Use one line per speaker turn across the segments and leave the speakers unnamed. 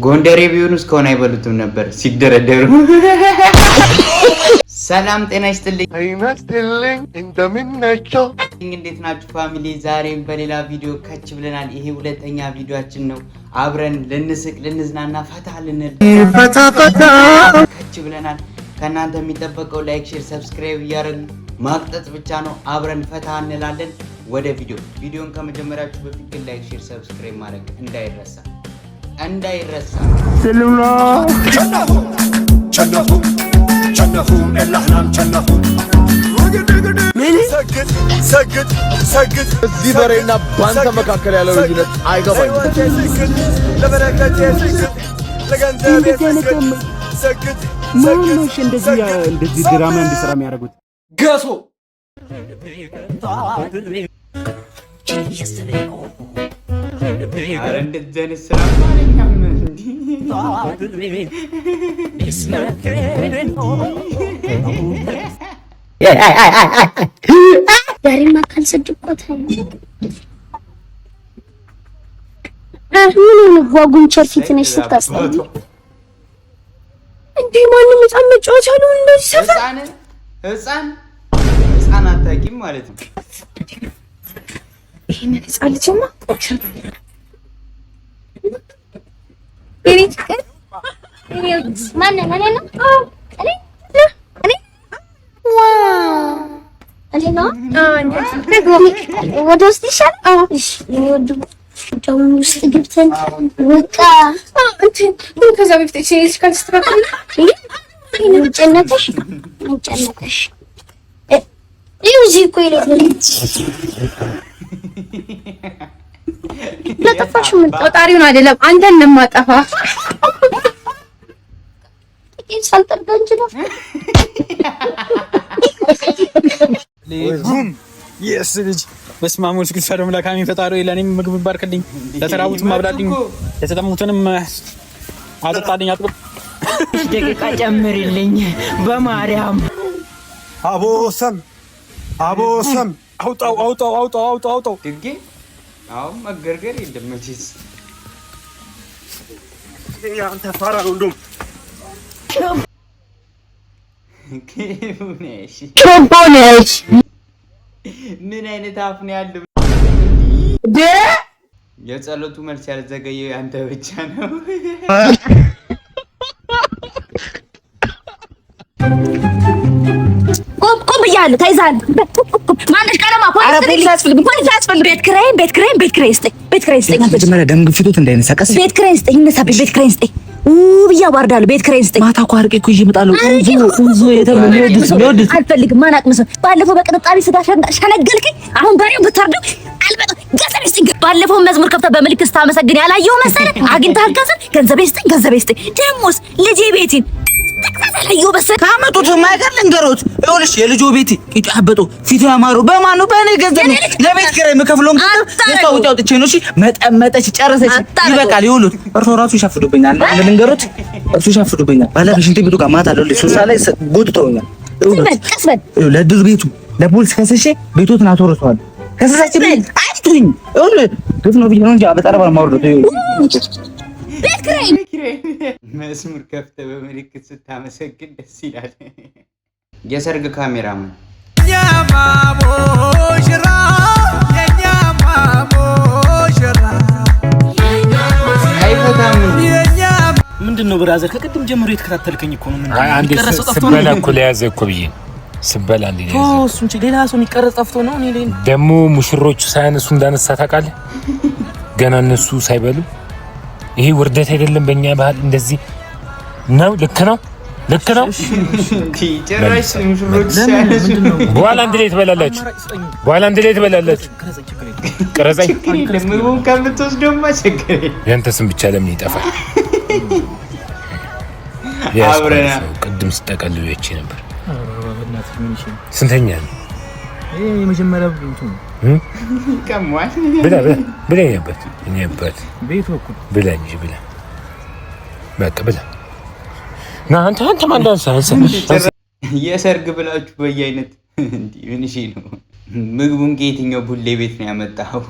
ጎንደሬ ቢሆኑ እስካሁን አይበሉትም ነበር ሲደረደሩ። ሰላም ጤና ይስጥልኝ እንደምናችሁ እንዴት ናችሁ ፋሚሊ? ዛሬም በሌላ ቪዲዮ ከች ብለናል። ይሄ ሁለተኛ ቪዲዮአችን ነው። አብረን ልንስቅ ልንዝናና ፈታ ልንል ከች ብለናል። ከናንተ የሚጠበቀው ላይክ፣ ሼር፣ ሰብስክራይብ እያደረጉ ማቅጠጥ ብቻ ነው። አብረን ፈታ እንላለን። ወደ ቪዲዮን ከመጀመራችሁ በፊት ግን ላይክ፣ ሼር፣ ሰብስክራይብ ማድረግ እንዳይረሳ
سلمنا جنهم اللحنام جنهم سجد እዚህ በሬና ባንተ መካከል ያለው ልጅነት አይገባኝም። ለበረከት ሰግድ ማንሽ እንደዚህ ድራማ እንዲሰራ የሚያደርጉት ገሶ
ዛሬ ማካል ሰድቆታል። ምን ጓጉንቸር ፊት ነሽ ስታስጠይ እንዴ? ማንም ህፃን መጫወቻ ነው እንደዚህ ሰፈር
ህፃን አታውቂም ማለት ነው።
ይሄን ህፃን ልጅማ ወደ ውስጥ ይሻል። ውስጥ ገብተን በቃ ከዛ በፊት ካልስተካከል ጨነቀሽ እዚህ እኮ ለጠፋሽ ምን ቆጣሪውን አይደለም አንተን ነው የማጠፋ። ጥቂት ሳልጠርጋ እንጂ ነው
ለጉም የስልጅ በስማሙስ ግፈረም ለካሚ ፈጣሪ ለኔም ምግብ ባርክልኝ፣ ለተራቡት ማብላልኝ፣ ለተጠሙትንም አጠጣልኝ። አጥብ
ደቂቃ ጨምርልኝ በማርያም
አቦሰም አውጣው
ድጌ አሁን መገርገር የለም መቼስ
አንተ ፋራ ነው እንደውም
ቾቦነሽ
ምን አይነት አፍ ነው ያለው? የጸሎቱ መልስ ያልዘገየው ያንተ ብቻ ነው።
ቆም እያለ ተይዛል። ማንሽ ቀለማ ፖሊስ ያስፈልግ። ቤት ክራይ ስጠኝ።
መጀመሪያ ደም ግፊቶት እንዳይነሳቀስ
ቤት ክራይ ስጠኝ። እነሳብኝ ቤት ክራይ ስጠኝ። ብያ ባርዳለሁ። ቤት ክራይ ስጠኝ።
ማታ እኮ አርቄ እኮ ይዤ እመጣለሁ። ኡዞ የተለመደ
አልፈልግም። ማን አቅምሰ ባለፈው በቅንጣቢ ስጋ ሸነገልከኝ። አሁን በሬው ብታርደው አልበጣም። ገንዘቤ ስጠኝ። ባለፈው መዝሙር ከፍታ በመልክ ስታመሰግን ያላየው መሰለህ። አግኝተሃል ገንዘቤ ስጠኝ። ደሞስ ልጄ ቤቴን ተከታተለዩ በሰ
ካመጡት ማይቀር ልንገሮት። ይኸውልሽ የልጆ ቤት ቂጡ ያበጡ ፊቱ ያማሩ በማኑ በእኔ ገንዘብ ለቤት ኪራይ የምከፍለው የሰው ወጣውጥቼ ነው። እሺ መጠመጠች ጨረሰች። ይበቃል። ይውሉት እርሶ ራሱ ይሻፍዱብኛል። ልንገሮት እርሱ ይሻፍዱብኛል። ባለፈው ሽንት ቤቱ ጋር ማታ አለው ሶሳ ላይ ጎትተውኛል።
ቀስበል
ለድር ቤቱ ለፖሊስ ከሰሼ ቤቶትን አቶርቷል። ከሰሳችን አይቱኝ ይኸውልህ ግፍ ነው ብዬ ነው እንጂ በጠረባ ማውረድ
ቤት ክራይ
መዝሙር ከፍተህ በምልክት ስታመሰግን ደስ ይላል። የሰርግ ካሜራማን
ምንድን ነው ብራዘር? ከቅድም ጀምሮ የተከታተልከኝ እኮ ነው። ምን
አንዴ ስበላ እኮ ለያዘ እኮ ብዬ ስበላ እንዴ ነው
እሱ እንጂ ሌላ ሰው የሚቀረጽ ጠፍቶ ነው። እኔ
ደግሞ ሙሽሮቹ ሳያነሱ እንዳነሳ ታውቃለህ? ገና እነሱ ሳይበሉ ይሄ ውርደት አይደለም? በእኛ ባህል እንደዚህ ነው። ልክ ነው።
ጭራሽ ሙሽሮች ሳያነሱ
በኋላ አንድ ላይ ትበላላችሁ። ቅረጸኝ
ምግቡን ከምትወስደውማ ችግር
ያንተ ስም ብቻ ለምን ይጠፋል?
አብረና
ቅድም ስጠቀልሉ ይቺ ነበር። ስንተኛ ነው?
የመጀመሪያው ቤቱ ነው።
ከሟል
ብላ እኛበት
ቤቱ እኮ
ብላ እንጂ ብላ በቃ ብላ ና አንተ ማን ዳንሳ
የሰርግ ብላችሁ በየአይነት እንዴ ምን እሺ ነው ምግቡን ከየትኛው ቡሌ ቤት ነው ያመጣው?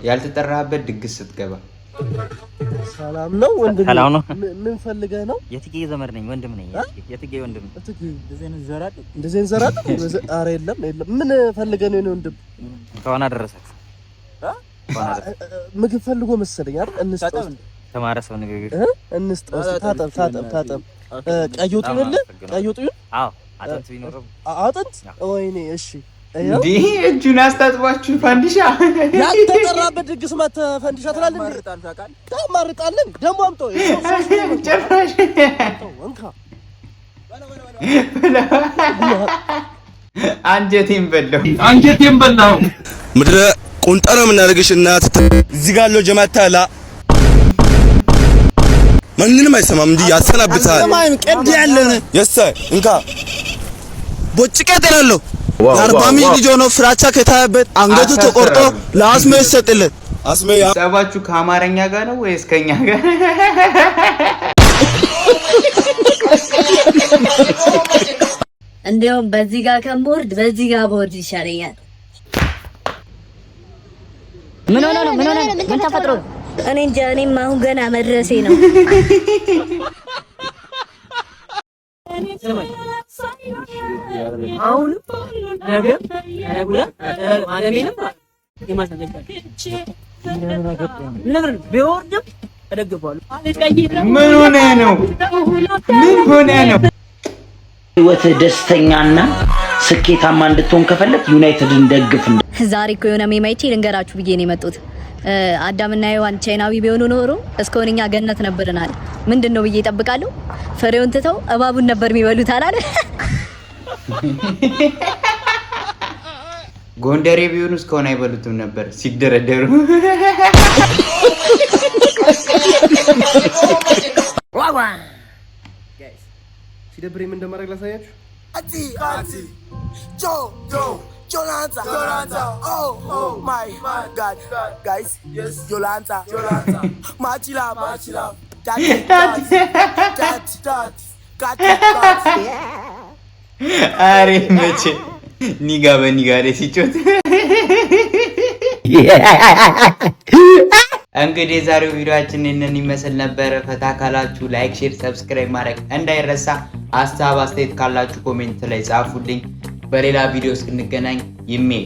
ያልተጠራህበት ድግስ ስትገባ
ሰላም ነው ወንድም?
ሰላም ነው።
ምን ፈልገህ ነው?
የትጌ ዘመድ ነኝ፣ ወንድም ነኝ። የትጌ ወንድም።
እንደዚህ ዘራጥ? ኧረ የለም። ምን ፈልገህ ነው ወንድም?
እንኳን አደረሰህ።
ምግብ ፈልጎ መሰለኝ አይደል? እንስጠው።
ተማረ ሰው ንግግር
እንስጠው። ታጠብ። ቀይ ወጥ ይኸውልህ፣ ቀይ ወጥ ይሁን።
አዎ አጥንት ቢኖርም
አጥንት። ወይኔ እሺ።
እንዴ እጁን አስታጥባችሁ ፋንዲሻ
ያልተጠራበት ድግስ መተህ ፈንዲሻ ትላለህ እንዴ? ታማርጣለህ። ደሞ አምጣው።
ጭራሽ አንጀቴን በላው።
ምድረ ቁንጠራ የምናደርግሽ እናት እዚህ ጋር ያለው ጀማታላ ማንንም አይሰማም እንጂ ያሰናብታል።
ሰማይም ቀድ ያለን
የሰ እንካ ቦጭቄ ተላለው
40 ልጅ ሆኖ ፍራቻ ከታየበት አንገቱ ተቆርጦ ለአስሜ ይሰጥልን።
አስሜ
ጸባችሁ ከአማርኛ ጋር ነው ወይስ ከኛ ጋር?
እንደውም በዚህ ጋር ከምወርድ በዚህ ጋር ቦርድ ይሻለኛል። ምን ሆነ ነው? ምን ተፈጥሮ? እኔ እንጃ። እኔም አሁን ገና መድረሴ ነው።
አሁን ነገር ቢወርድም እደግፋለሁ።
ምን ሆነ ነው?
ህይወት ደስተኛና ስኬታማ እንድትሆን ከፈለክ ዩናይትድን ደግፍ።
ዛሬ እኮ የሆነ ሜማይቼ ልንገራችሁ ብዬ ነው የመጡት። አዳምና ሔዋን ቻይናዊ ቢሆኑ ኖሮ እስካሁን እኛ ገነት ነበርናል። ምንድነው ብዬ እጠብቃለሁ። ፍሬውን ትተው እባቡን ነበር የሚበሉት አላለ።
ጎንደሬ ቢሆኑ እስካሁን አይበሉትም ነበር ሲደረደሩ።
ዋዋ ጋይስ ሲደብረኝ ምን እንደማደርግ ላሳያችሁ። Yolanta. Oh my God, guys. Yes, Yolanta. Machila.
አሬ መቼ ኒጋ በኒጋ ላይ ሲጮት። እንግዲህ የዛሬው ቪዲዮአችን እነን ይመስል ነበር። ፈታ ካላችሁ ላይክ፣ ሼር፣ ሰብስክራይብ ማድረግ እንዳይረሳ። ሀሳብ አስተያየት ካላችሁ ኮሜንት ላይ ጻፉልኝ። በሌላ ቪዲዮ እስክንገናኝ ይሜ